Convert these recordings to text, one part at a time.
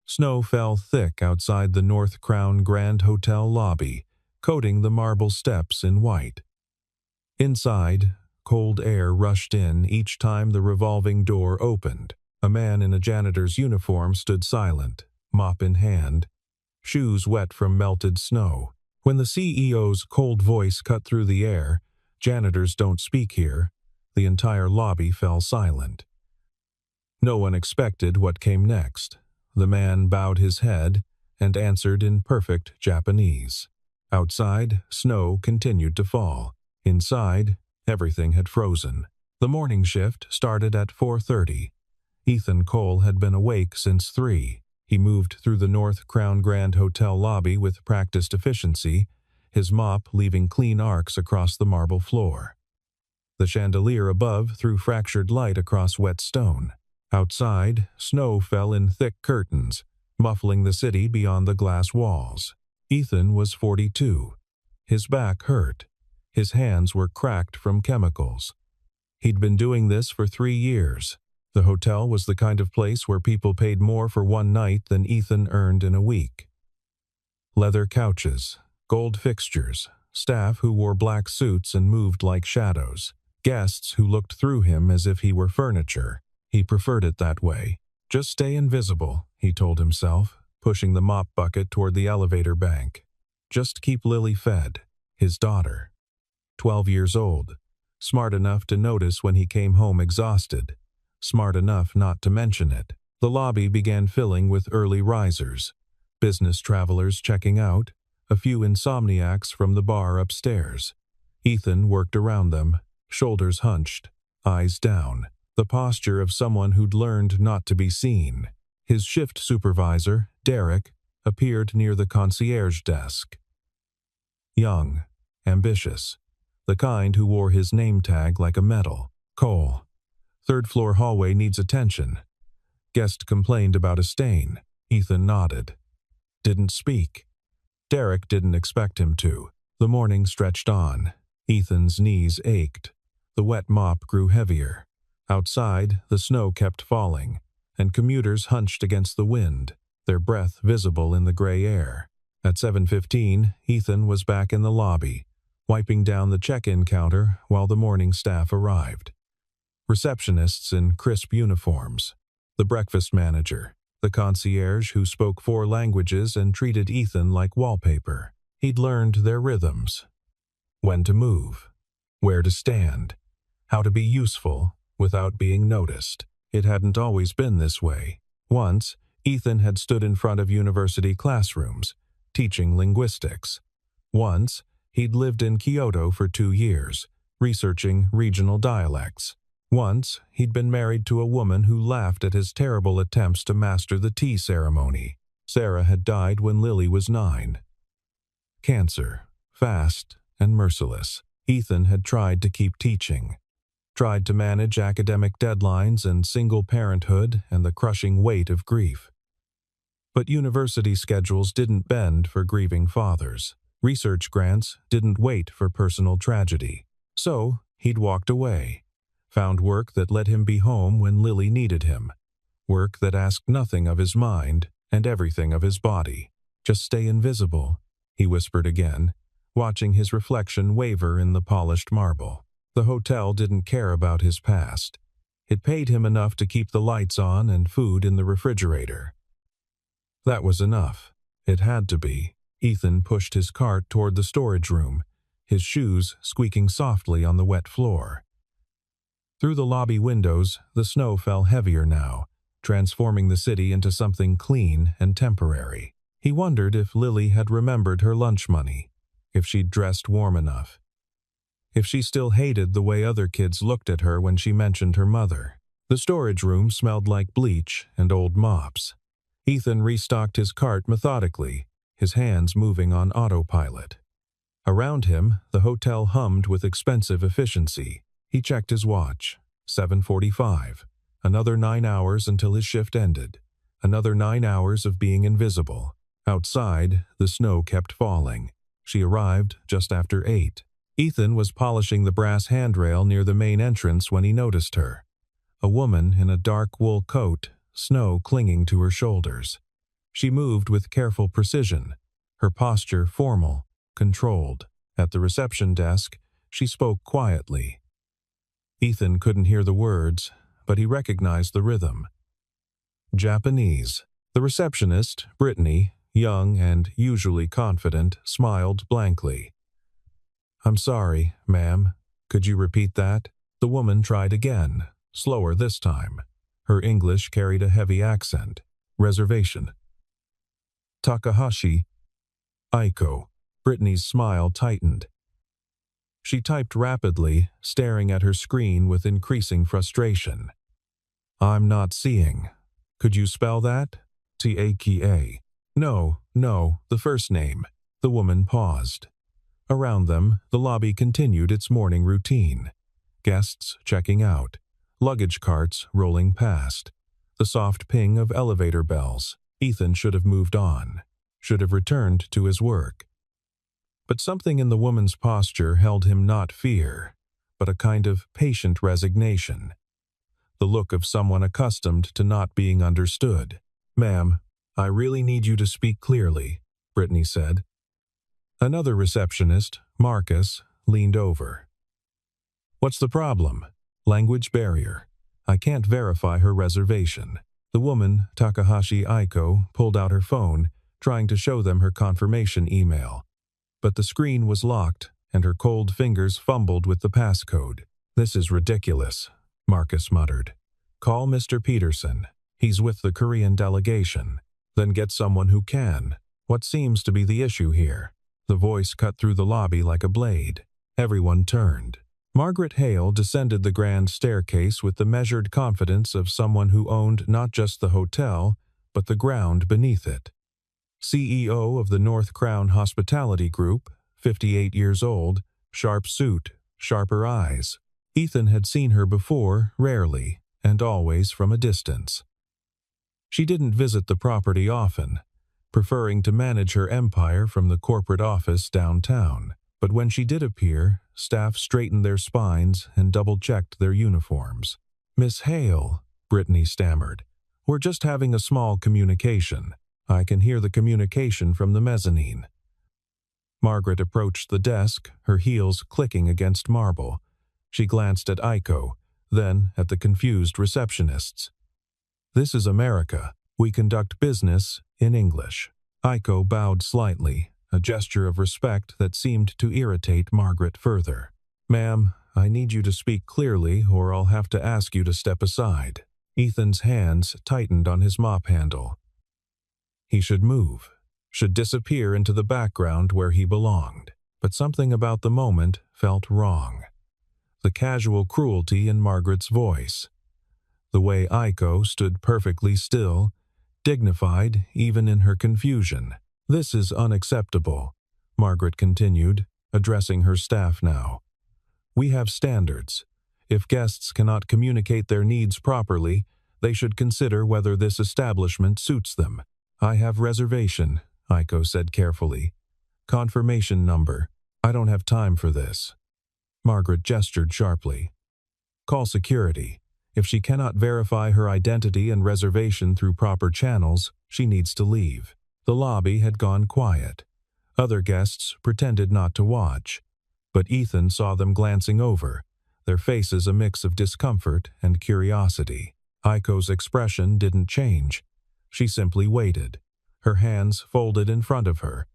Snow fell thick outside the North Crown Grand Hotel lobby, coating the marble steps in white. Inside, cold air rushed in each time the revolving door opened. A man in a janitor's uniform stood silent, mop in hand, shoes wet from melted snow. When the CEO's cold voice cut through the air, "Janitors don't speak here," the entire lobby fell silent. No one expected what came next. The man bowed his head and answered in perfect Japanese. Outside, snow continued to fall. Inside, everything had frozen. The morning shift started at 4:30. Ethan Cole had been awake since 3. He moved through the North Crown Grand Hotel lobby with practiced efficiency, his mop leaving clean arcs across the marble floor. The chandelier above threw fractured light across wet stone. Outside, snow fell in thick curtains, muffling the city beyond the glass walls. Ethan was 42. His back hurt. His hands were cracked from chemicals. He'd been doing this for 3 years. The hotel was the kind of place where people paid more for one night than Ethan earned in a week. Leather couches, gold fixtures, staff who wore black suits and moved like shadows, guests who looked through him as if he were furniture. He preferred it that way. Just stay invisible, he told himself, pushing the mop bucket toward the elevator bank. Just keep Lily fed, his daughter. 12 years old, smart enough to notice when he came home exhausted, smart enough not to mention it. The lobby began filling with early risers, business travelers checking out, a few insomniacs from the bar upstairs. Ethan worked around them, shoulders hunched, eyes down, the posture of someone who'd learned not to be seen. His shift supervisor, Derek, appeared near the concierge desk. Young, ambitious, the kind who wore his name tag like a medal. "Cole. Third-floor hallway needs attention." Guest complained about a stain. Ethan nodded. Didn't speak. Derek didn't expect him to. The morning stretched on. Ethan's knees ached. The wet mop grew heavier. Outside, the snow kept falling, and commuters hunched against the wind, their breath visible in the gray air. At 7:15, Ethan was back in the lobby, wiping down the check-in counter while the morning staff arrived. Receptionists in crisp uniforms, the breakfast manager, the concierge who spoke 4 languages and treated Ethan like wallpaper. He'd learned their rhythms. When to move, where to stand, how to be useful without being noticed. It hadn't always been this way. Once, Ethan had stood in front of university classrooms, teaching linguistics. Once, he'd lived in Kyoto for 2 years, researching regional dialects. Once, he'd been married to a woman who laughed at his terrible attempts to master the tea ceremony. Sarah had died when Lily was 9. Cancer, fast and merciless. Ethan had tried to keep teaching, tried to manage academic deadlines and single parenthood and the crushing weight of grief. But university schedules didn't bend for grieving fathers. Research grants didn't wait for personal tragedy. So, he'd walked away. Found work that let him be home when Lily needed him. Work that asked nothing of his mind and everything of his body. "Just stay invisible," he whispered again, watching his reflection waver in the polished marble. The hotel didn't care about his past. It paid him enough to keep the lights on and food in the refrigerator. That was enough. It had to be. Ethan pushed his cart toward the storage room, his shoes squeaking softly on the wet floor. Through the lobby windows, the snow fell heavier now, transforming the city into something clean and temporary. He wondered if Lily had remembered her lunch money, if she'd dressed warm enough, if she still hated the way other kids looked at her when she mentioned her mother. The storage room smelled like bleach and old mops. Ethan restocked his cart methodically, his hands moving on autopilot. Around him, the hotel hummed with expensive efficiency. He checked his watch. 7:45. Another 9 hours until his shift ended. Another 9 hours of being invisible. Outside, the snow kept falling. She arrived just after 8. Ethan was polishing the brass handrail near the main entrance when he noticed her. A woman in a dark wool coat, snow clinging to her shoulders. She moved with careful precision, her posture formal, controlled. At the reception desk, she spoke quietly. Ethan couldn't hear the words, but he recognized the rhythm. Japanese. The receptionist, Brittany, young and usually confident, smiled blankly. "I'm sorry, ma'am. Could you repeat that?" The woman tried again, slower this time. Her English carried a heavy accent. "Reservation." "Takahashi Aiko." Brittany's smile tightened. She typed rapidly, staring at her screen with increasing frustration. "I'm not seeing. Could you spell that?" "Taka." No, the first name." The woman paused. Around them, the lobby continued its morning routine. Guests checking out, luggage carts rolling past, the soft ping of elevator bells. Ethan should have moved on, should have returned to his work. But something in the woman's posture held him not fear, but a kind of patient resignation. The look of someone accustomed to not being understood. "Ma'am, I really need you to speak clearly," Brittany said. Another receptionist, Marcus, leaned over. "What's the problem?" "Language barrier. I can't verify her reservation." The woman, Takahashi Aiko, pulled out her phone, trying to show them her confirmation email. But the screen was locked, and her cold fingers fumbled with the passcode. "This is ridiculous," Marcus muttered. "Call Mr. Peterson. He's with the Korean delegation. Then get someone who can. What seems to be the issue here?" The voice cut through the lobby like a blade. Everyone turned. Margaret Hale descended the grand staircase with the measured confidence of someone who owned not just the hotel, but the ground beneath it. CEO of the North Crown Hospitality Group, 58 years old, sharp suit, sharper eyes. Ethan had seen her before, rarely, and always from a distance. She didn't visit the property often, preferring to manage her empire from the corporate office downtown. But when she did appear, staff straightened their spines and double-checked their uniforms. "Miss Hale," Brittany stammered, "we're just having a small communication. I can hear the communication from the mezzanine." Margaret approached the desk, her heels clicking against marble. She glanced at Aiko, then at the confused receptionists. "This is America. We conduct business in English." Aiko bowed slightly, a gesture of respect that seemed to irritate Margaret further. "Ma'am, I need you to speak clearly or I'll have to ask you to step aside." Ethan's hands tightened on his mop handle. He should move, should disappear into the background where he belonged. But something about the moment felt wrong. The casual cruelty in Margaret's voice. The way Aiko stood perfectly still, dignified even in her confusion. "This is unacceptable," Margaret continued, addressing her staff now. "We have standards. If guests cannot communicate their needs properly, they should consider whether this establishment suits them." "I have reservation," Aiko said carefully. "Confirmation number. I don't have time for this." Margaret gestured sharply. "Call security. If she cannot verify her identity and reservation through proper channels, she needs to leave." The lobby had gone quiet. Other guests pretended not to watch, but Ethan saw them glancing over, their faces a mix of discomfort and curiosity. Aiko's expression didn't change. She simply waited, her hands folded in front of her,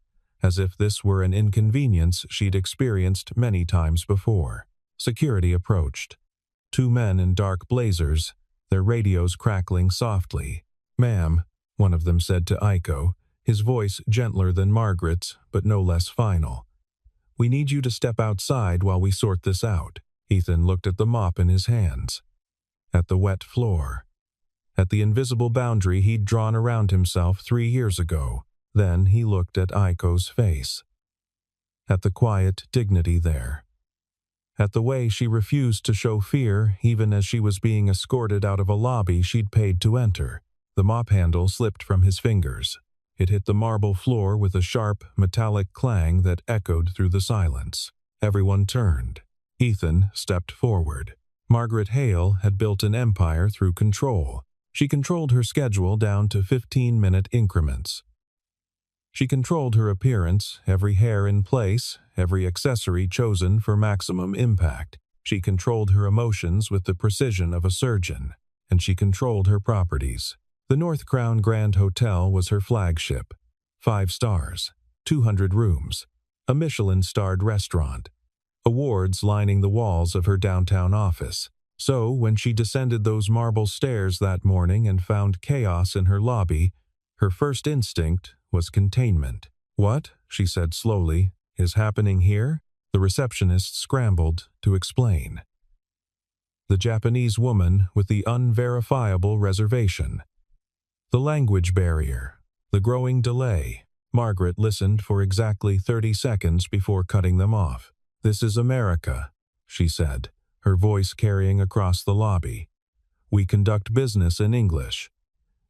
as if this were an inconvenience she'd experienced many times before. Security approached. Two men in dark blazers, their radios crackling softly. "Ma'am," one of them said to Aiko, his voice gentler than Margaret's, but no less final. "We need you to step outside while we sort this out." Ethan looked at the mop in his hands, at the wet floor, at the invisible boundary he'd drawn around himself 3 years ago. Then he looked at Aiko's face, at the quiet dignity there, at the way she refused to show fear even as she was being escorted out of a lobby she'd paid to enter. The mop handle slipped from his fingers. It hit the marble floor with a sharp, metallic clang that echoed through the silence. Everyone turned. Ethan stepped forward. Margaret Hale had built an empire through control. She controlled her schedule down to 15-minute increments. She controlled her appearance, every hair in place, every accessory chosen for maximum impact. She controlled her emotions with the precision of a surgeon, and she controlled her properties. The North Crown Grand Hotel was her flagship. 5 stars, 200 rooms, a Michelin-starred restaurant, awards lining the walls of her downtown office. So, when she descended those marble stairs that morning and found chaos in her lobby, her first instinct was containment. "What," she said slowly, "is happening here?" The receptionist scrambled to explain. The Japanese woman with the unverifiable reservation. The language barrier. The growing delay. Margaret listened for exactly 30 seconds before cutting them off. "This is America," she said, her voice carrying across the lobby. "We conduct business in English.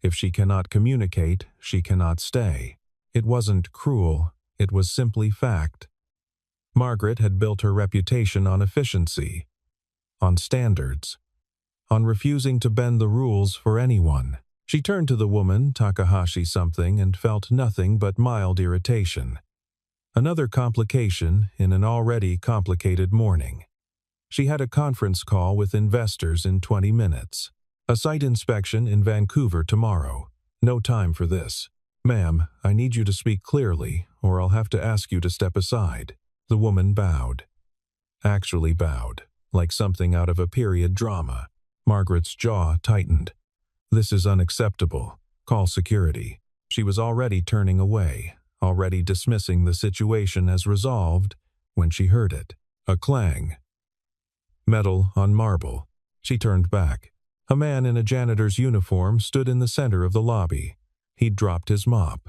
If she cannot communicate, she cannot stay." It wasn't cruel, it was simply fact. Margaret had built her reputation on efficiency, on standards, on refusing to bend the rules for anyone. She turned to the woman, Takahashi something, and felt nothing but mild irritation. Another complication in an already complicated morning. She had a conference call with investors in 20 minutes. A site inspection in Vancouver tomorrow. No time for this. "Ma'am, I need you to speak clearly, or I'll have to ask you to step aside." The woman bowed. Actually bowed, like something out of a period drama. Margaret's jaw tightened. "This is unacceptable. Call security." She was already turning away, already dismissing the situation as resolved, when she heard it. A clang. Metal on marble. She turned back. A man in a janitor's uniform stood in the center of the lobby. He'd dropped his mop.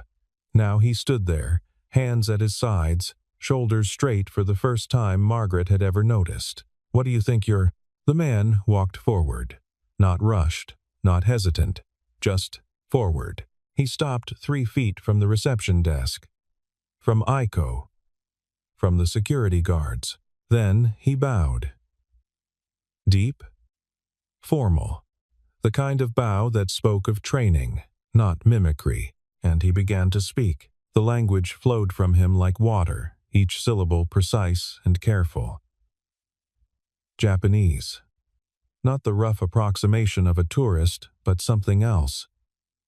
Now he stood there, hands at his sides, shoulders straight for the first time Margaret had ever noticed. "What do you think you're—" The man walked forward. Not rushed, not hesitant, just forward. He stopped 3 feet from the reception desk. From Aiko. From the security guards. Then he bowed. Deep. Formal. The kind of bow that spoke of training, not mimicry, and he began to speak. The language flowed from him like water, each syllable precise and careful. Japanese. Not the rough approximation of a tourist, but something else.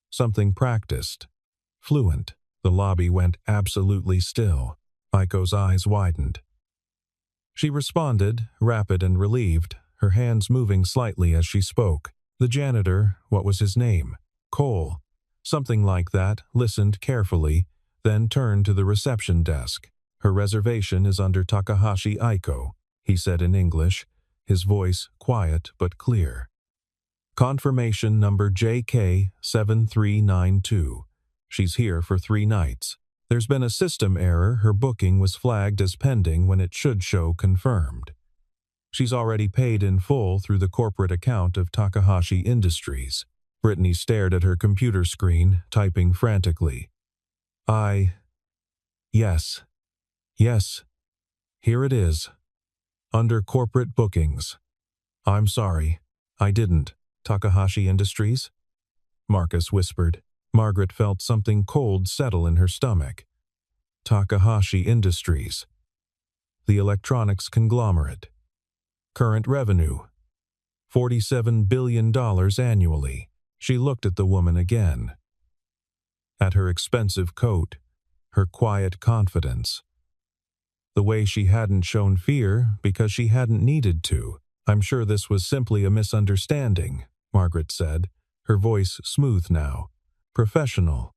Something practiced. Fluent. The lobby went absolutely still. Aiko's eyes widened. She responded, rapid and relieved, her hands moving slightly as she spoke. The janitor, what was his name? Cole. Something like that, listened carefully, then turned to the reception desk. "Her reservation is under Takahashi Aiko," he said in English, his voice quiet but clear. "Confirmation number JK7392. She's here for 3 nights. There's been a system error. Her booking was flagged as pending when it should show confirmed. She's already paid in full through the corporate account of Takahashi Industries." Brittany stared at her computer screen, typing frantically. Yes. Yes. Here it is. Under corporate bookings. "I'm sorry. I didn't. Takahashi Industries?" Marcus whispered. Margaret felt something cold settle in her stomach. Takahashi Industries. The electronics conglomerate. Current revenue. $47 billion annually. She looked at the woman again. At her expensive coat, her quiet confidence. The way she hadn't shown fear because she hadn't needed to. "I'm sure this was simply a misunderstanding," Margaret said, her voice smooth now. Professional.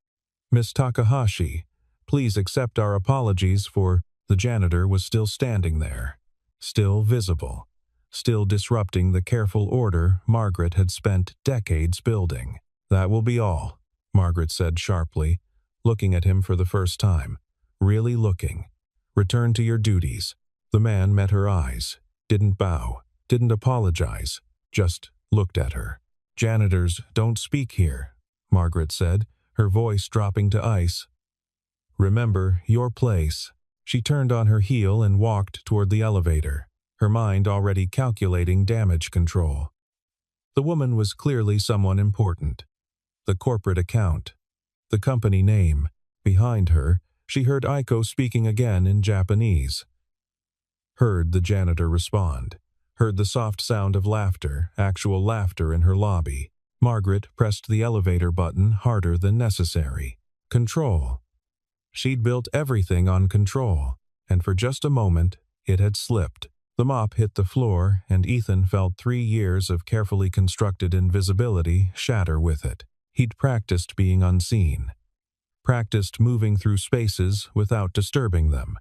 "Miss Takahashi, please accept our apologies for—" The janitor was still standing there, still visible, still disrupting the careful order Margaret had spent decades building. "That will be all," Margaret said sharply, looking at him for the first time. Really looking. "Return to your duties." The man met her eyes, didn't bow, didn't apologize, just looked at her. "Janitors don't speak here," Margaret said, her voice dropping to ice. "Remember your place." She turned on her heel and walked toward the elevator, her mind already calculating damage control. The woman was clearly someone important. The corporate account, the company name. Behind her, she heard Aiko speaking again in Japanese. Heard the janitor respond. Heard the soft sound of laughter, actual laughter in her lobby. Margaret pressed the elevator button harder than necessary. Control. She'd built everything on control, and for just a moment, it had slipped. The mop hit the floor, and Ethan felt 3 years of carefully constructed invisibility shatter with it. He'd practiced being unseen. Practiced moving through spaces without disturbing them.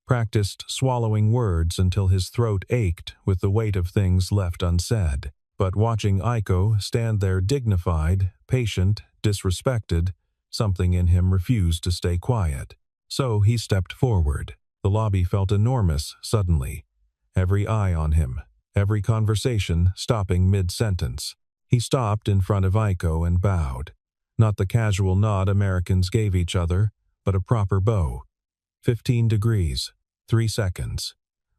Practiced swallowing words until his throat ached with the weight of things left unsaid. But watching Aiko stand there dignified, patient, disrespected, something in him refused to stay quiet. So he stepped forward. The lobby felt enormous suddenly. Every eye on him, every conversation stopping mid-sentence. He stopped in front of Aiko and bowed. Not the casual nod Americans gave each other, but a proper bow. 15 degrees, 3 seconds.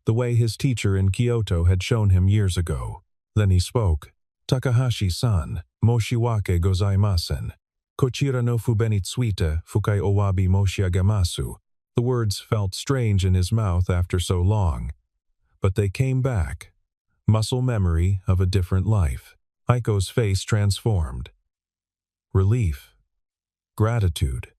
The way his teacher in Kyoto had shown him years ago. Then he spoke. Takahashi-san, moshiwake gozaimasen. Kochira no fubenitsuite fukai owabi moshiagamasu. The words felt strange in his mouth after so long. But they came back. Muscle memory of a different life. Aiko's face transformed. Relief. Gratitude.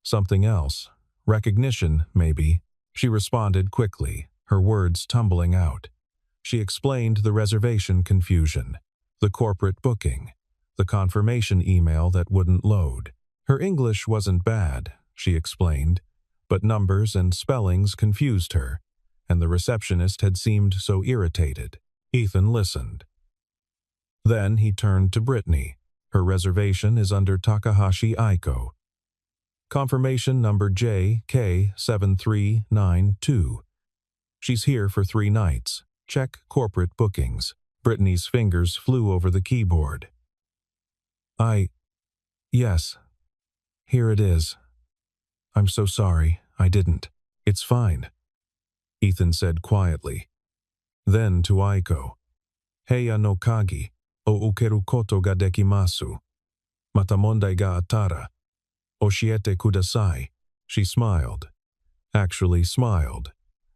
Something else. Recognition, maybe. She responded quickly, her words tumbling out. She explained the reservation confusion, the corporate booking, the confirmation email that wouldn't load. Her English wasn't bad, she explained, but numbers and spellings confused her, and the receptionist had seemed so irritated. Ethan listened. Then he turned to Brittany. Her reservation is under Takahashi Aiko. Confirmation number JK7392. She's here for 3 nights. Check corporate bookings. Brittany's fingers flew over the keyboard. Yes. Here it is. I'm so sorry, I didn't. It's fine. Ethan said quietly. Then to Aiko. Heia no kagi, o ukeru koto ga dekimasu. Mata mondai ga atara. Oshiete kudasai. She smiled. Actually smiled.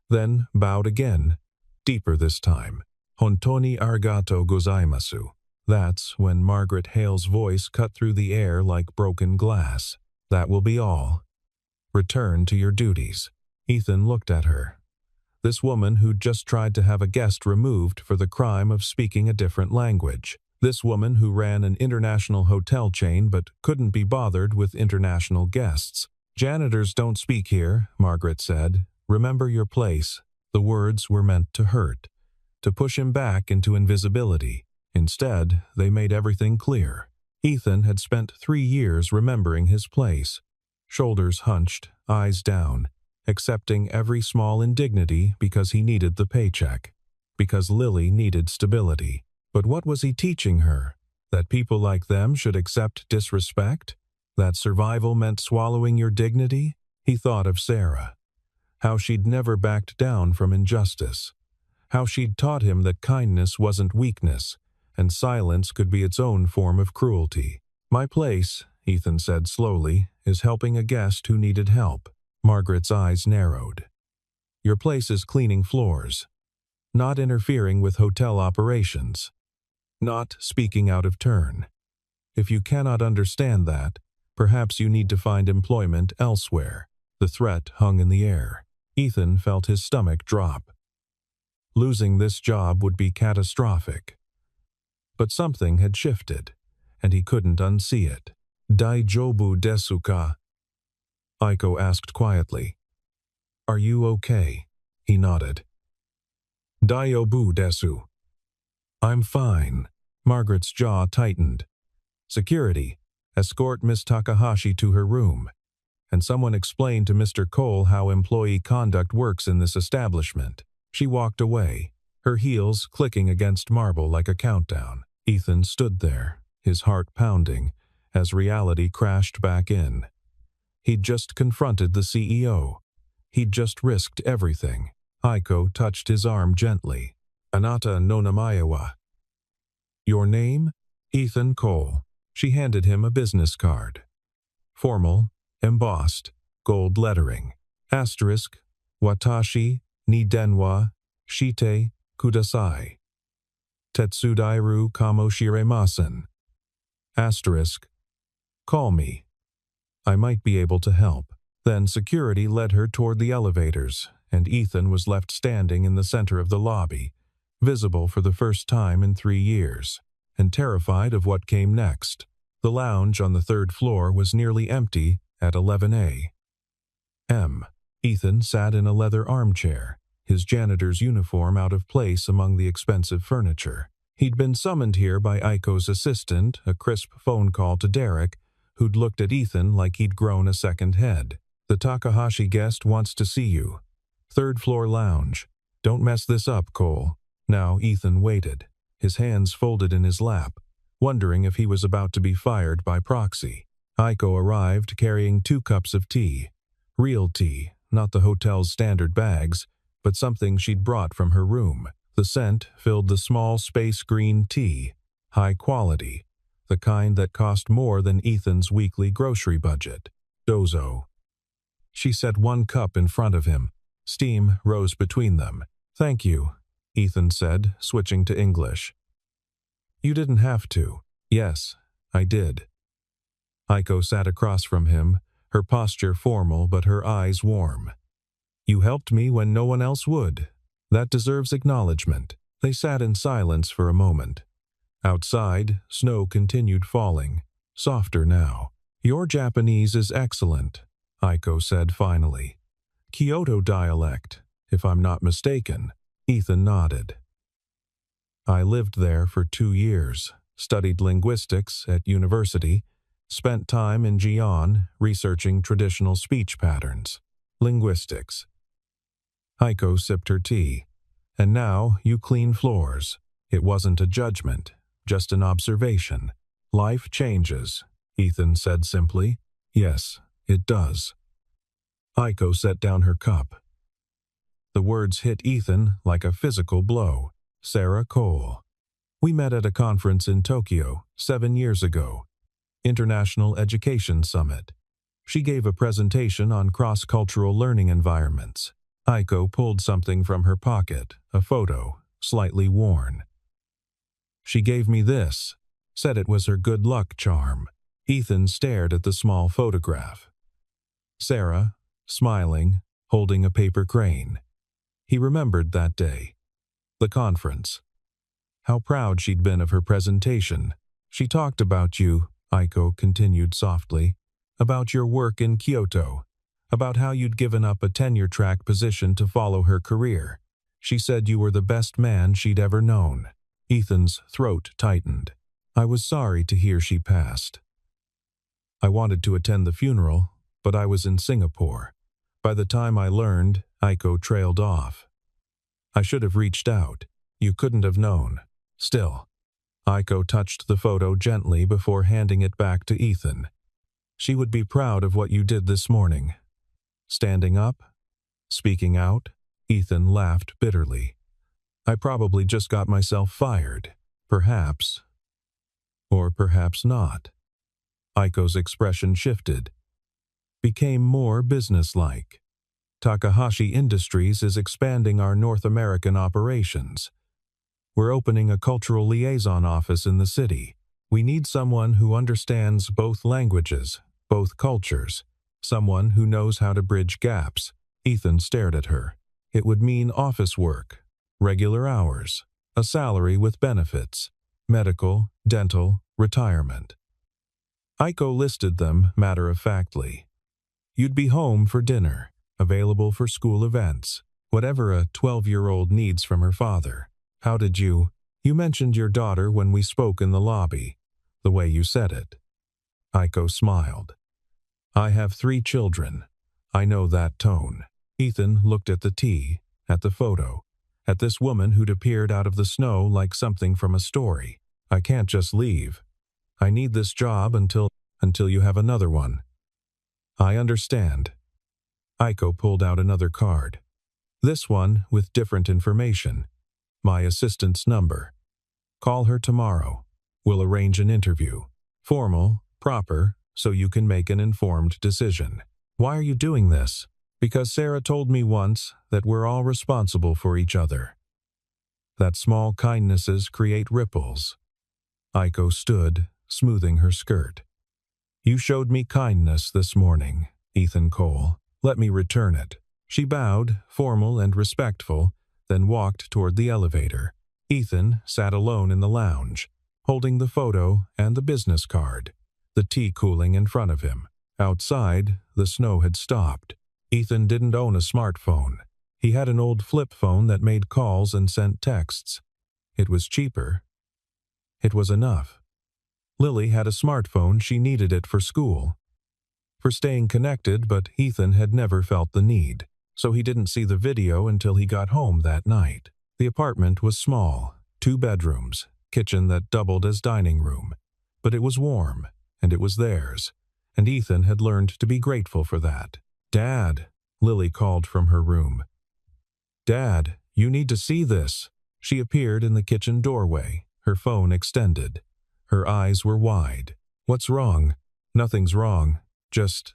Then bowed again, deeper this time. Hontoni arigato gozaimasu. That's when Margaret Hale's voice cut through the air like broken glass. That will be all. Return to your duties. Ethan looked at her. This woman who'd just tried to have a guest removed for the crime of speaking a different language. This woman who ran an international hotel chain but couldn't be bothered with international guests. Janitors don't speak here, Margaret said. Remember your place. The words were meant to hurt, to push him back into invisibility. Instead, they made everything clear. Ethan had spent 3 years remembering his place. Shoulders hunched, eyes down, accepting every small indignity because he needed the paycheck, because Lily needed stability. But what was he teaching her? That people like them should accept disrespect? That survival meant swallowing your dignity? He thought of Sarah. How she'd never backed down from injustice. How she'd taught him that kindness wasn't weakness, and silence could be its own form of cruelty. My place, Ethan said slowly, is helping a guest who needed help. Margaret's eyes narrowed. Your place is cleaning floors. Not interfering with hotel operations. Not speaking out of turn. If you cannot understand that, perhaps you need to find employment elsewhere. The threat hung in the air. Ethan felt his stomach drop. Losing this job would be catastrophic. But something had shifted, and he couldn't unsee it. Daijoubu desu ka? Aiko asked quietly. Are you okay? He nodded. Daijoubu desu. I'm fine. Margaret's jaw tightened. Security. Escort Miss Takahashi to her room. And someone explained to Mr. Cole how employee conduct works in this establishment. She walked away, her heels clicking against marble like a countdown. Ethan stood there, his heart pounding, as reality crashed back in. He'd just confronted the CEO. He'd just risked everything. Aiko touched his arm gently. Anata no namae wa. Your name? Ethan Cole. She handed him a business card. Formal, embossed, gold lettering. Asterisk, Watashi, ni denwa, shite, kudasai. Tetsudairu kamoshiremasen. Asterisk, call me. I might be able to help. Then security led her toward the elevators, and Ethan was left standing in the center of the lobby, visible for the first time in 3 years, and terrified of what came next. The lounge on the 3rd floor was nearly empty at 11 a.m. Ethan sat in a leather armchair, his janitor's uniform out of place among the expensive furniture. He'd been summoned here by Aiko's assistant, a crisp phone call to Derek, who'd looked at Ethan like he'd grown a second head. The Takahashi guest wants to see you. 3rd floor lounge. Don't mess this up, Cole. Now Ethan waited, his hands folded in his lap, wondering if he was about to be fired by proxy. Aiko arrived carrying 2 cups of tea. Real tea, not the hotel's standard bags, but something she'd brought from her room. The scent filled the small space green tea, high quality, the kind that cost more than Ethan's weekly grocery budget. Dozo. She set 1 cup in front of him. Steam rose between them. Thank you, Ethan said, switching to English. You didn't have to. Yes, I did. Aiko sat across from him, her posture formal but her eyes warm. You helped me when no one else would. That deserves acknowledgement. They sat in silence for a moment. Outside, snow continued falling, softer now. Your Japanese is excellent, Aiko said finally. Kyoto dialect, if I'm not mistaken. Ethan nodded. I lived there for 2 years, studied linguistics at university, spent time in Gion researching traditional speech patterns. Linguistics. Aiko sipped her tea. And now you clean floors. It wasn't a judgment, just an observation. Life changes, Ethan said simply. Yes, it does. Aiko set down her cup. The words hit Ethan like a physical blow. Sarah Cole. We met at a conference in Tokyo 7 years ago. International Education Summit. She gave a presentation on cross-cultural learning environments. Aiko pulled something from her pocket, a photo, slightly worn. She gave me this, said it was her good luck charm. Ethan stared at the small photograph. Sarah, smiling, holding a paper crane. He remembered that day. The conference. How proud she'd been of her presentation. She talked about you, Aiko continued softly, about your work in Kyoto, about how you'd given up a tenure-track position to follow her career. She said you were the best man she'd ever known. Ethan's throat tightened. I was sorry to hear she passed. I wanted to attend the funeral, but I was in Singapore. By the time I learned, Aiko trailed off. I should have reached out. You couldn't have known. Still. Aiko touched the photo gently before handing it back to Ethan. She would be proud of what you did this morning. Standing up? Speaking out? Ethan laughed bitterly. I probably just got myself fired. Perhaps. Or perhaps not. Aiko's expression shifted. Became more businesslike. Takahashi Industries is expanding our North American operations. We're opening a cultural liaison office in the city. We need someone who understands both languages, both cultures. Someone who knows how to bridge gaps. Ethan stared at her. It would mean office work, regular hours, a salary with benefits, medical, dental, retirement. Aiko listed them matter-of-factly. You'd be home for dinner, available for school events, whatever a 12-year-old needs from her father. How did you mentioned your daughter when we spoke in the lobby, the way you said it. Aiko smiled. I have 3 children. I know that tone. Ethan looked at the tea, at the photo, at this woman who'd appeared out of the snow like something from a story. I can't just leave. I need this job until you have another one. I understand. Aiko pulled out another card. This one with different information. My assistant's number. Call her tomorrow. We'll arrange an interview. Formal, proper, so you can make an informed decision. Why are you doing this? Because Sarah told me once that we're all responsible for each other. That small kindnesses create ripples. Aiko stood, smoothing her skirt. You showed me kindness this morning, Ethan Cole. Let me return it. She bowed, formal and respectful, then walked toward the elevator. Ethan sat alone in the lounge, holding the photo and the business card, the tea cooling in front of him. Outside, the snow had stopped. Ethan didn't own a smartphone. He had an old flip phone that made calls and sent texts. It was cheaper. It was enough. Lily had a smartphone. She needed it for school, for staying connected, but Ethan had never felt the need, so he didn't see the video until he got home that night. The apartment was small, 2 bedrooms, kitchen that doubled as dining room, but it was warm, and it was theirs, and Ethan had learned to be grateful for that. Dad, Lily called from her room. Dad, you need to see this. She appeared in the kitchen doorway, her phone extended. Her eyes were wide. What's wrong? Nothing's wrong. Just...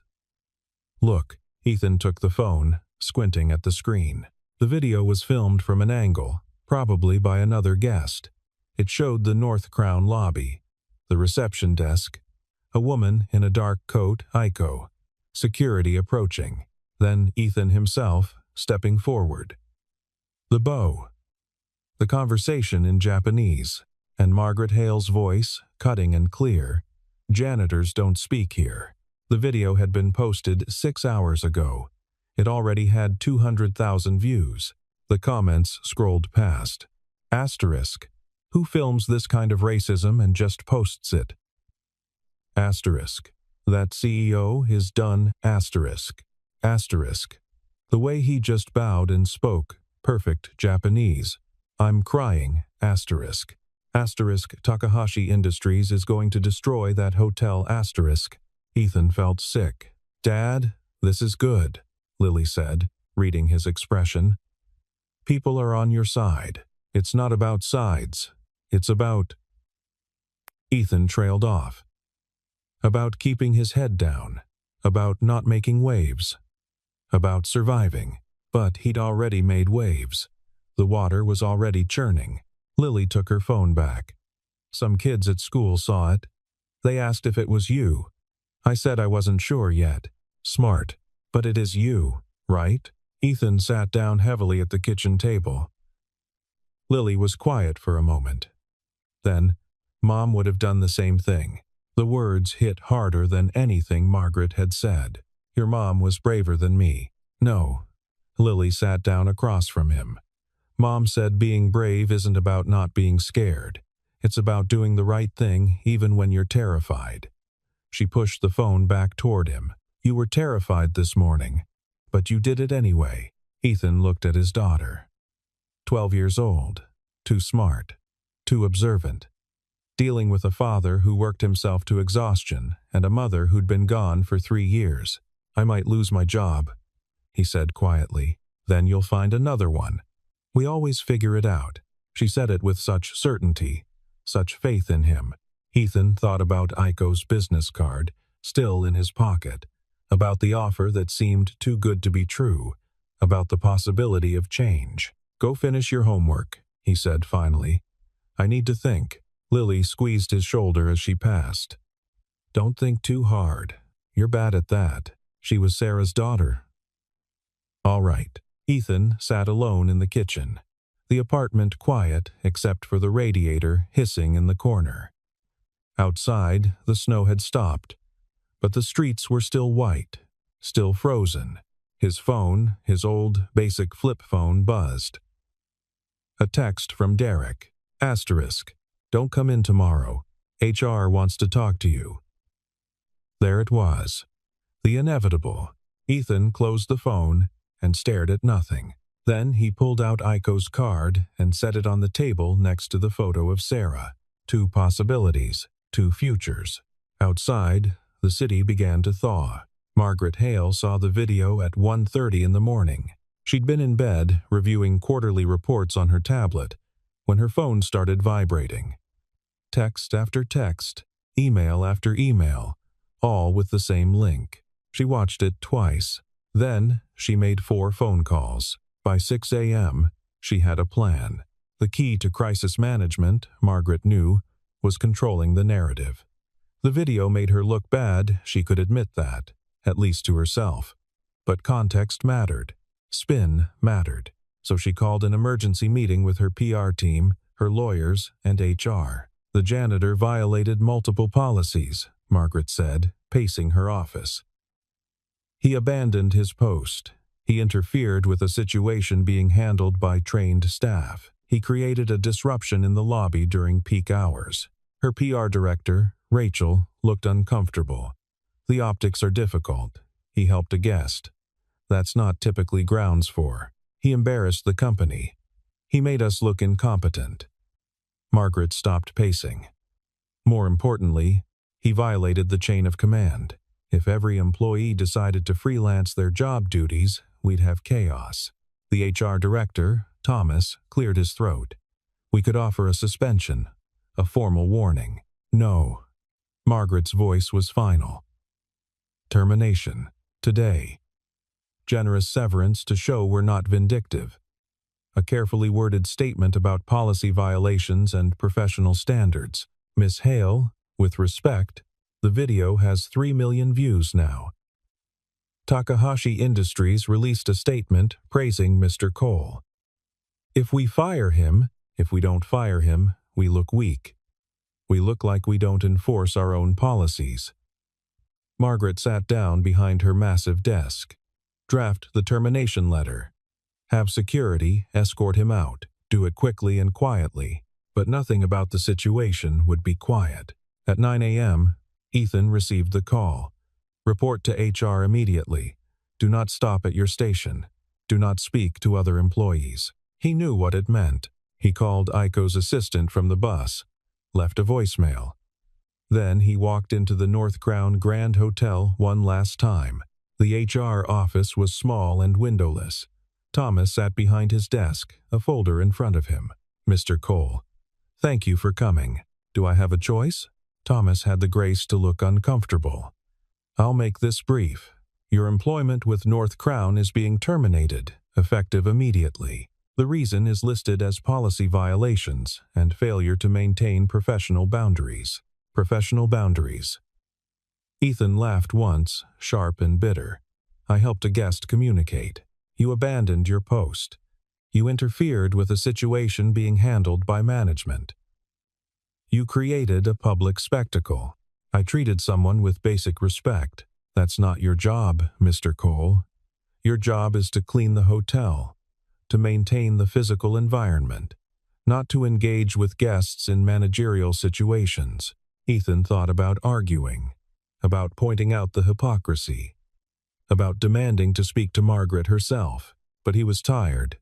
Look. Ethan took the phone, squinting at the screen. The video was filmed from an angle, probably by another guest. It showed the North Crown lobby, the reception desk, a woman in a dark coat, Aiko, security approaching, then Ethan himself stepping forward. The bow. The conversation in Japanese, and Margaret Hale's voice, cutting and clear. Janitors don't speak here. The video had been posted 6 hours ago. It already had 200,000 views. The comments scrolled past. Asterisk. Who films this kind of racism and just posts it? Asterisk. That CEO is done. Asterisk. Asterisk. The way he just bowed and spoke, perfect Japanese. I'm crying. Asterisk. Asterisk. Takahashi Industries is going to destroy that hotel. Asterisk. Ethan felt sick. Dad, this is good, Lily said, reading his expression. People are on your side. It's not about sides. It's about... Ethan trailed off. About keeping his head down. About not making waves. About surviving. But he'd already made waves. The water was already churning. Lily took her phone back. Some kids at school saw it. They asked if it was you. I said I wasn't sure yet. Smart. But it is you, right? Ethan sat down heavily at the kitchen table. Lily was quiet for a moment. Then, Mom would have done the same thing. The words hit harder than anything Margaret had said. Your mom was braver than me. No. Lily sat down across from him. Mom said being brave isn't about not being scared. It's about doing the right thing even when you're terrified. She pushed the phone back toward him. You were terrified this morning, but you did it anyway. Ethan looked at his daughter. 12 years old, too smart, too observant. Dealing with a father who worked himself to exhaustion and a mother who'd been gone for 3 years. I might lose my job, he said quietly. Then you'll find another one. We always figure it out. She said it with such certainty, such faith in him. Ethan thought about Aiko's business card, still in his pocket, about the offer that seemed too good to be true, about the possibility of change. Go finish your homework, he said finally. I need to think. Lily squeezed his shoulder as she passed. Don't think too hard. You're bad at that. She was Sarah's daughter. All right. Ethan sat alone in the kitchen, the apartment quiet except for the radiator hissing in the corner. Outside, the snow had stopped, but the streets were still white, still frozen. His phone, his old, basic flip phone, buzzed. A text from Derek. Asterisk. Don't come in tomorrow. HR wants to talk to you. There it was. The inevitable. Ethan closed the phone and stared at nothing. Then he pulled out Aiko's card and set it on the table next to the photo of Sarah. 2 possibilities. 2 futures. Outside, the city began to thaw. Margaret Hale saw the video at 1:30 in the morning. She'd been in bed, reviewing quarterly reports on her tablet. when her phone started vibrating. Text after text, email after email, all with the same link. She watched it twice. Then, she made 4 phone calls. By 6 a.m., she had a plan. The key to crisis management, Margaret knew, was controlling the narrative. The video made her look bad, she could admit that, at least to herself. But context mattered. Spin mattered. So she called an emergency meeting with her PR team, her lawyers, and HR. The janitor violated multiple policies, Margaret said, pacing her office. He abandoned his post. He interfered with a situation being handled by trained staff. He created a disruption in the lobby during peak hours. Her PR director, Rachel, looked uncomfortable. The optics are difficult, he helped a guest. That's not typically grounds for. He embarrassed the company. He made us look incompetent. Margaret stopped pacing. More importantly, he violated the chain of command. If every employee decided to freelance their job duties, we'd have chaos. The HR director, Thomas, cleared his throat. We could offer a suspension, a formal warning. No. Margaret's voice was final. Termination. Today. Generous severance to show we're not vindictive. A carefully worded statement about policy violations and professional standards. Miss Hale, with respect, the video has 3 million views now. Takahashi Industries released a statement praising Mr. Cole. If we don't fire him, we look weak. We look like we don't enforce our own policies. Margaret sat down behind her massive desk. Draft the termination letter. Have security escort him out. Do it quickly and quietly. But nothing about the situation would be quiet. At 9 a.m., Ethan received the call. Report to HR immediately. Do not stop at your station. Do not speak to other employees. He knew what it meant. He called Aiko's assistant from the bus, left a voicemail. Then he walked into the North Crown Grand Hotel one last time. The HR office was small and windowless. Thomas sat behind his desk, a folder in front of him. Mr. Cole. Thank you for coming. Do I have a choice? Thomas had the grace to look uncomfortable. I'll make this brief. Your employment with North Crown is being terminated, effective immediately. The reason is listed as policy violations and failure to maintain professional boundaries. Professional boundaries. Ethan laughed once, sharp and bitter. I helped a guest communicate. You abandoned your post. You interfered with a situation being handled by management. You created a public spectacle. I treated someone with basic respect. That's not your job, Mr. Cole. Your job is to clean the hotel, to maintain the physical environment, not to engage with guests in managerial situations. Ethan thought about arguing, about pointing out the hypocrisy, about demanding to speak to Margaret herself, but he was tired,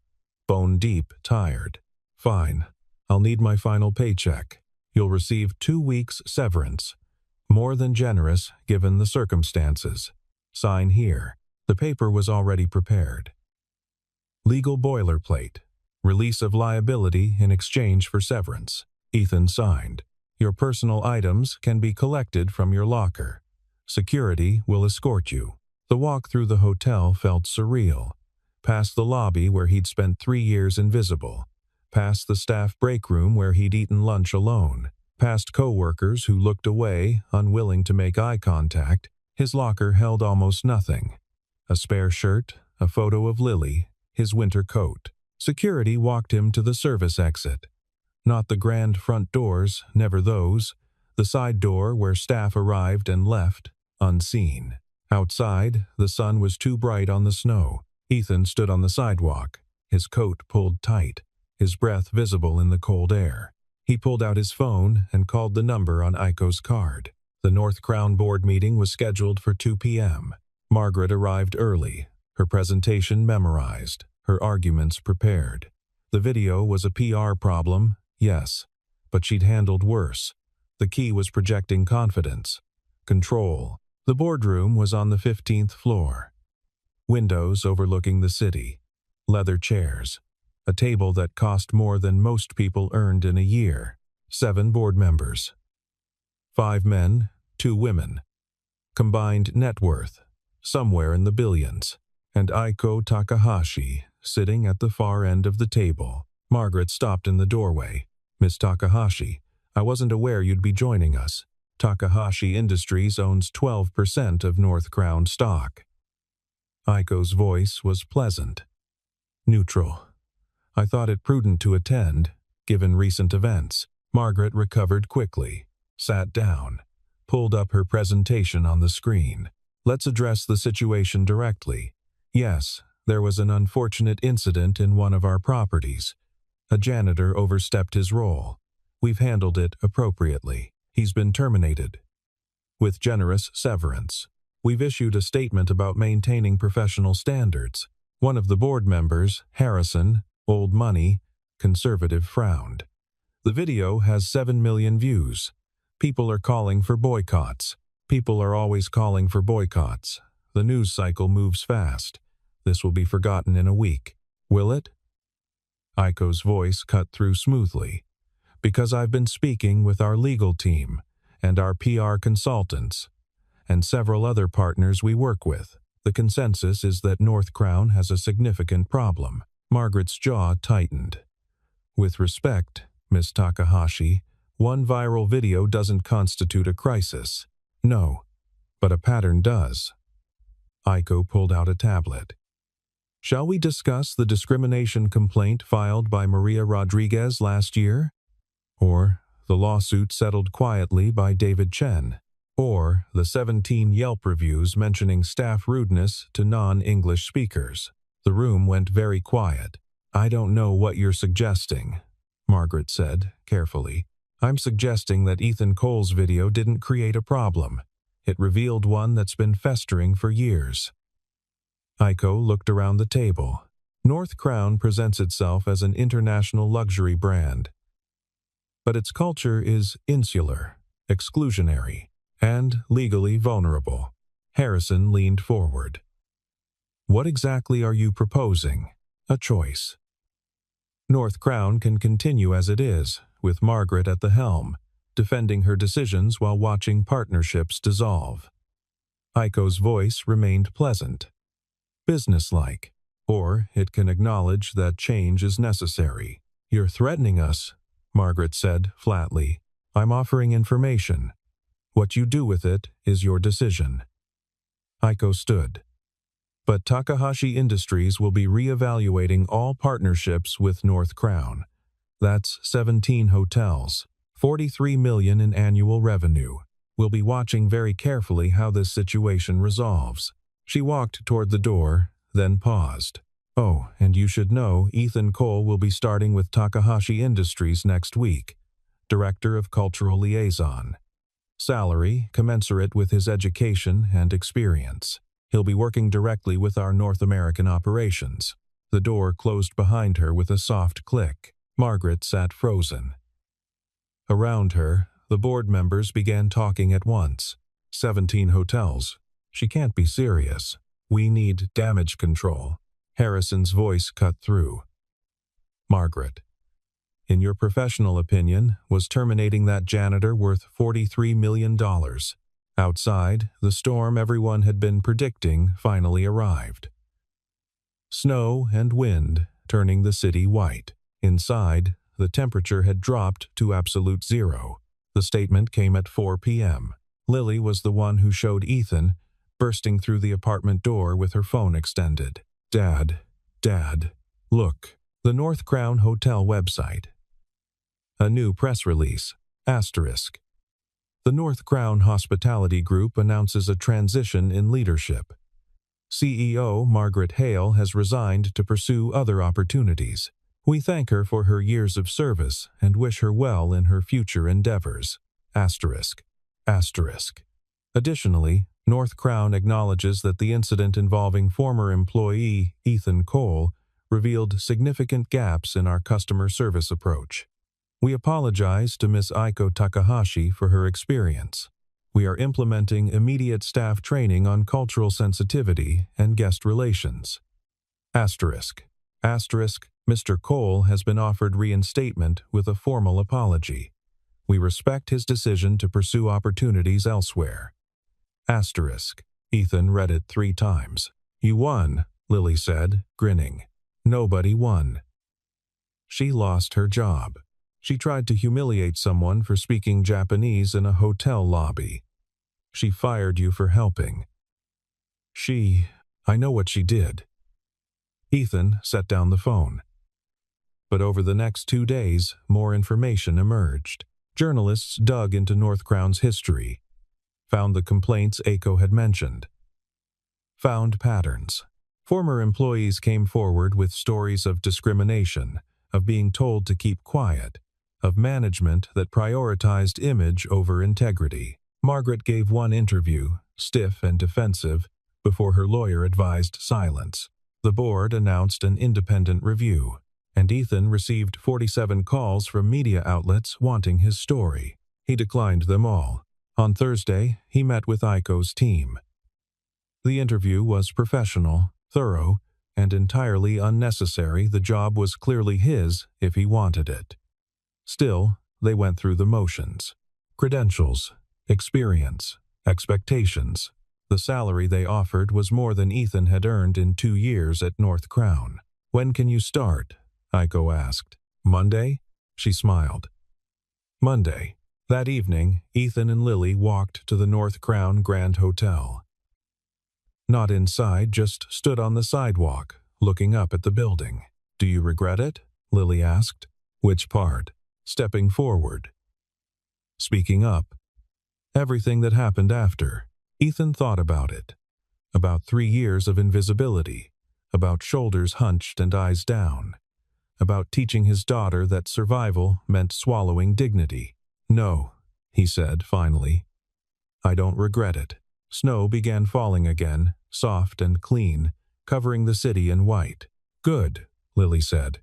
bone-deep tired. Fine, I'll need my final paycheck. You'll receive 2 weeks' severance. More than generous given the circumstances. Sign here. The paper was already prepared. Legal boilerplate. Release of liability in exchange for severance. Ethan signed. Your personal items can be collected from your locker. Security will escort you. The walk through the hotel felt surreal. Past the lobby where he'd spent 3 years invisible. Past the staff break room where he'd eaten lunch alone. Past co-workers who looked away, unwilling to make eye contact. His locker held almost nothing. A spare shirt, a photo of Lily, his winter coat. Security walked him to the service exit. Not the grand front doors, never those. The side door where staff arrived and left, unseen. Outside, the sun was too bright on the snow. Ethan stood on the sidewalk, his coat pulled tight, his breath visible in the cold air. He pulled out his phone and called the number on Aiko's card. The North Crown board meeting was scheduled for 2 p.m. Margaret arrived early, her presentation memorized, her arguments prepared. The video was a PR problem, yes, but she'd handled worse. The key was projecting confidence, control. The boardroom was on the 15th floor. Windows overlooking the city. Leather chairs. a table that cost more than most people earned in a year. 7 board members. 5 men, 2 women. Combined net worth, somewhere in the billions. And Aiko Takahashi, sitting at the far end of the table. Margaret stopped in the doorway. "Miss Takahashi, I wasn't aware you'd be joining us. Takahashi Industries owns 12% of North Crown stock." Aiko's voice was pleasant. "Neutral. I thought it prudent to attend, given recent events." Margaret recovered quickly, sat down, pulled up her presentation on the screen. "Let's address the situation directly. Yes, there was an unfortunate incident in one of our properties. A janitor overstepped his role. We've handled it appropriately. He's been terminated with generous severance. We've issued a statement about maintaining professional standards." One of the board members, Harrison, old money, conservative, frowned. "The video has 7 million views. People are calling for boycotts. People are always calling for boycotts. The news cycle moves fast. This will be forgotten in a week. Will it?" Aiko's voice cut through smoothly. "Because I've been speaking with our legal team and our PR consultants and several other partners we work with. The consensus is that North Crown has a significant problem." Margaret's jaw tightened. "With respect, Miss Takahashi, one viral video doesn't constitute a crisis. No, but a pattern does." Aiko pulled out a tablet. "Shall we discuss the discrimination complaint filed by Maria Rodriguez last year? Or the lawsuit settled quietly by David Chen? Or the 17 Yelp reviews mentioning staff rudeness to non-English speakers?" The room went very quiet. "I don't know what you're suggesting," Margaret said, carefully. "I'm suggesting that Ethan Cole's video didn't create a problem. It revealed one that's been festering for years." Aiko looked around the table. North Crown presents itself as an international luxury brand, but its culture is insular, exclusionary, and legally vulnerable. Harrison leaned forward. "What exactly are you proposing?" "A choice. North Crown can continue as it is, with Margaret at the helm, defending her decisions while watching partnerships dissolve." Aiko's voice remained pleasant, businesslike. "Or it can acknowledge that change is necessary." "You're threatening us," Margaret said flatly. "I'm offering information. What you do with it is your decision." Aiko stood. "But Takahashi Industries will be reevaluating all partnerships with North Crown. That's 17 hotels, 43 million in annual revenue. We'll be watching very carefully how this situation resolves." She walked toward the door, then paused. "Oh, and you should know Ethan Cole will be starting with Takahashi Industries next week, Director of Cultural Liaison. Salary commensurate with his education and experience. He'll be working directly with our North American operations." The door closed behind her with a soft click. Margaret sat frozen. Around her, the board members began talking at once. 17 hotels. She can't be serious. "We need damage control." Harrison's voice cut through. "Margaret, in your professional opinion, was terminating that janitor worth $43 million? Outside, the storm everyone had been predicting finally arrived. Snow and wind turning the city white. Inside, the temperature had dropped to absolute zero. The statement came at 4 p.m. Lily was the one who showed Ethan, bursting through the apartment door with her phone extended. Dad, look, the North Crown Hotel website. A new press release, asterisk. The North Crown Hospitality Group announces a transition in leadership. CEO Margaret Hale has resigned to pursue other opportunities. We thank her for her years of service and wish her well in her future endeavors. Asterisk. Additionally, North Crown acknowledges that the incident involving former employee Ethan Cole revealed significant gaps in our customer service approach. We apologize to Ms. Aiko Takahashi for her experience. We are implementing immediate staff training on cultural sensitivity and guest relations. Asterisk. Mr. Cole has been offered reinstatement with a formal apology. We respect his decision to pursue opportunities elsewhere. Asterisk. Ethan read it 3 times. You won, Lily said, grinning. Nobody won. She lost her job. She tried to humiliate someone for speaking Japanese in a hotel lobby. She fired you for helping. I know what she did. Ethan set down the phone. But over the next 2 days, more information emerged. Journalists dug into North Crown's history, found the complaints Aiko had mentioned, found patterns. Former employees came forward with stories of discrimination, of being told to keep quiet, of management that prioritized image over integrity. Margaret gave one interview, stiff and defensive, before her lawyer advised silence. The board announced an independent review, and Ethan received 47 calls from media outlets wanting his story. He declined them all. On Thursday, he met with Aiko's team. The interview was professional, thorough, and entirely unnecessary. The job was clearly his if he wanted it. Still, they went through the motions. Credentials, experience, expectations. The salary they offered was more than Ethan had earned in 2 years at North Crown. When can you start? Aiko asked. Monday? She smiled. Monday. That evening, Ethan and Lily walked to the North Crown Grand Hotel. Not inside, just stood on the sidewalk, looking up at the building. Do you regret it? Lily asked. Which part? Stepping forward. Speaking up. Everything that happened after. Ethan thought about it. About 3 years of invisibility. About shoulders hunched and eyes down. About teaching his daughter that survival meant swallowing dignity. No, he said finally. I don't regret it. Snow began falling again, soft and clean, covering the city in white. Good, Lily said.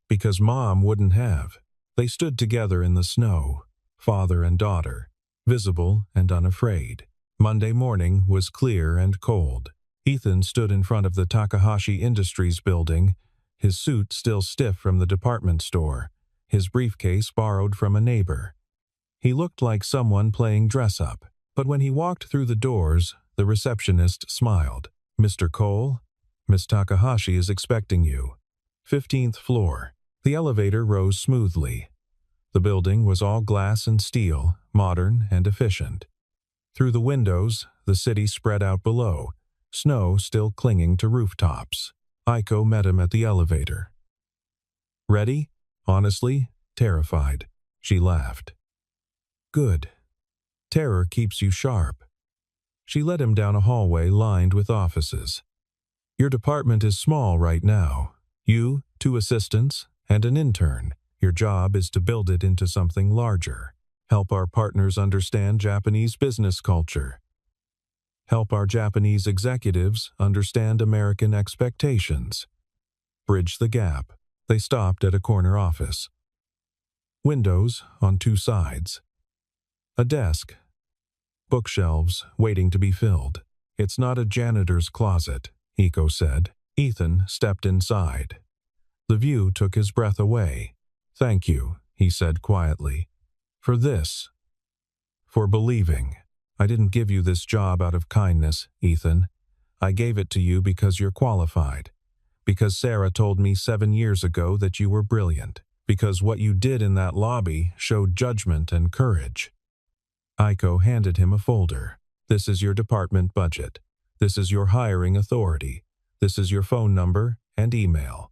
Because Mom wouldn't have. They stood together in the snow, father and daughter, visible and unafraid. Monday morning was clear and cold. Ethan stood in front of the Takahashi Industries building, his suit still stiff from the department store, his briefcase borrowed from a neighbor. He looked like someone playing dress-up, but when he walked through the doors, the receptionist smiled. Mr. Cole, Miss Takahashi is expecting you. 15th floor. The elevator rose smoothly. The building was all glass and steel, modern and efficient. Through the windows, the city spread out below, snow still clinging to rooftops. Aiko met him at the elevator. Ready? Honestly, terrified. She laughed. Good. Terror keeps you sharp. She led him down a hallway lined with offices. Your department is small right now. You, 2 assistants, and an intern. Your job is to build it into something larger. Help our partners understand Japanese business culture. Help our Japanese executives understand American expectations. Bridge the gap. They stopped at a corner office. Windows on 2 sides. A desk. Bookshelves waiting to be filled. It's not a janitor's closet, Aiko said. Ethan stepped inside. The view took his breath away. Thank you, he said quietly. For this. For believing. I didn't give you this job out of kindness, Ethan. I gave it to you because you're qualified. Because Sarah told me 7 years ago that you were brilliant. Because what you did in that lobby showed judgment and courage. Aiko handed him a folder. This is your department budget. This is your hiring authority. This is your phone number and email.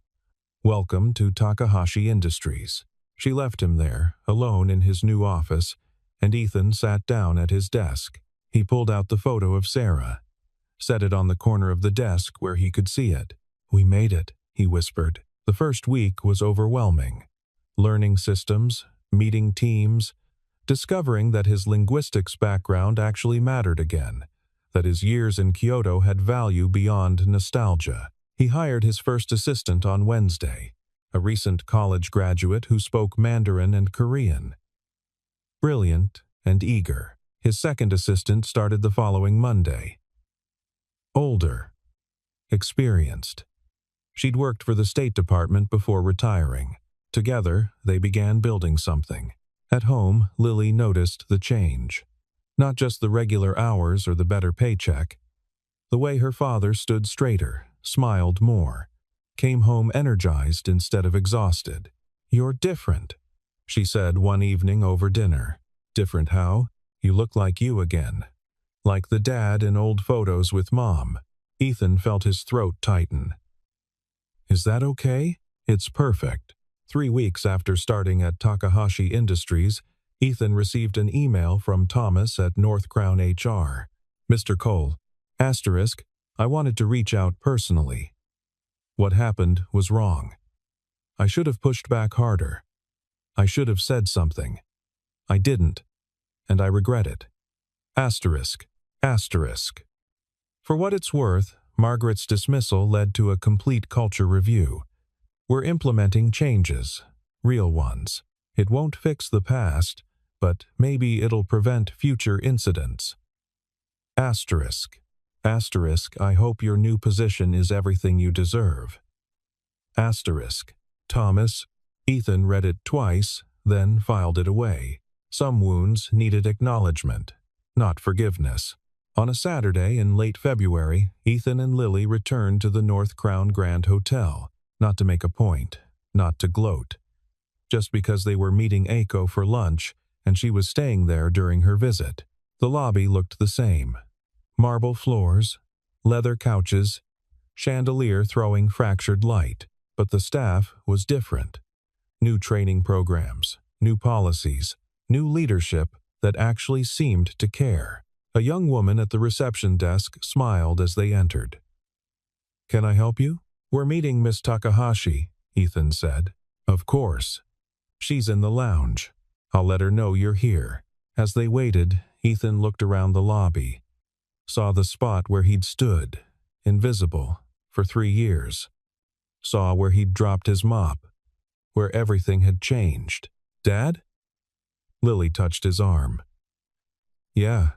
Welcome to Takahashi Industries. She left him there, alone in his new office, and Ethan sat down at his desk. He pulled out the photo of Sarah, set it on the corner of the desk where he could see it. We made it, he whispered. The first week was overwhelming. Learning systems, meeting teams, discovering that his linguistics background actually mattered again, that his years in Kyoto had value beyond nostalgia. He hired his first assistant on Wednesday, a recent college graduate who spoke Mandarin and Korean. Brilliant and eager. His second assistant started the following Monday. Older. Experienced. She'd worked for the State Department before retiring. Together, they began building something. At home, Lily noticed the change. Not just the regular hours or the better paycheck. The way her father stood straighter, smiled more, came home energized instead of exhausted. "You're different," she said one evening over dinner. "Different how? You look like you again." Like the dad in old photos with Mom. Ethan felt his throat tighten. "Is that okay?" "It's perfect." 3 weeks after starting at Takahashi Industries, Ethan received an email from Thomas at North Crown HR. "Mr. Cole, asterisk, I wanted to reach out personally. What happened was wrong. I should have pushed back harder. I should have said something. I didn't, and I regret it. Asterisk, asterisk." For what it's worth, Margaret's dismissal led to a complete culture review. "We're implementing changes, real ones. It won't fix the past, but maybe it'll prevent future incidents. Asterisk, asterisk, I hope your new position is everything you deserve. Asterisk, Thomas." Ethan read it twice, then filed it away. Some wounds needed acknowledgement, not forgiveness. On a Saturday in late February, Ethan and Lily returned to the North Crown Grand Hotel, not to make a point, not to gloat, just because they were meeting Aiko for lunch and she was staying there during her visit. The lobby looked the same. Marble floors, leather couches, chandelier throwing fractured light, but the staff was different. New training programs, new policies, new leadership that actually seemed to care. A young woman at the reception desk smiled as they entered. "Can I help you?" "We're meeting Miss Takahashi," Ethan said. "Of course. She's in the lounge. I'll let her know you're here." As they waited, Ethan looked around the lobby, saw the spot where he'd stood, invisible, for 3 years. Saw where he'd dropped his mop, where everything had changed. "Dad?" Lily touched his arm. "Yeah,"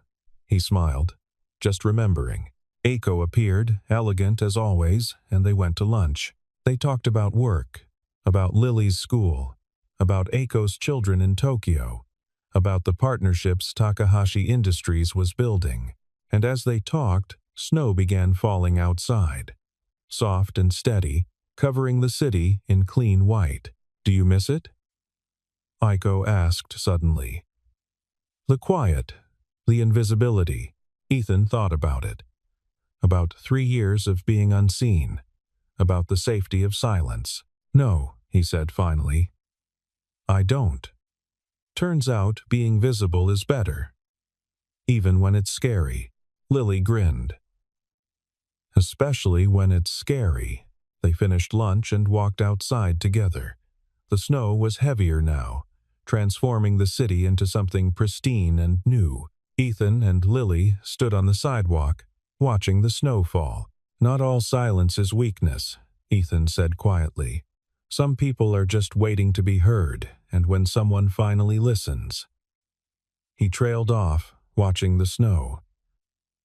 he smiled, just remembering. Aiko appeared, elegant as always, and they went to lunch. They talked about work, about Lily's school, about Aiko's children in Tokyo, about the partnerships Takahashi Industries was building. And as they talked, snow began falling outside, soft and steady, covering the city in clean white. "Do you miss it?" Aiko asked suddenly. The quiet, the invisibility. Ethan thought about it. About 3 years of being unseen. About the safety of silence. "No," he said finally. "I don't. Turns out being visible is better. Even when it's scary." Lily grinned. "Especially when it's scary." They finished lunch and walked outside together. The snow was heavier now, transforming the city into something pristine and new. Ethan and Lily stood on the sidewalk, watching the snow fall. "Not all silence is weakness," Ethan said quietly. "Some people are just waiting to be heard, and when someone finally listens." He trailed off, watching the snow.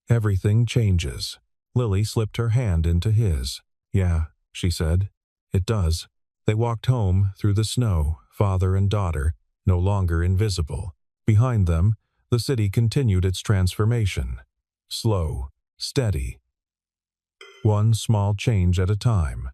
"Everything changes." Lily slipped her hand into his. "Yeah," she said. "It does." They walked home through the snow, father and daughter, no longer invisible. Behind them, the city continued its transformation. Slow, steady. One small change at a time.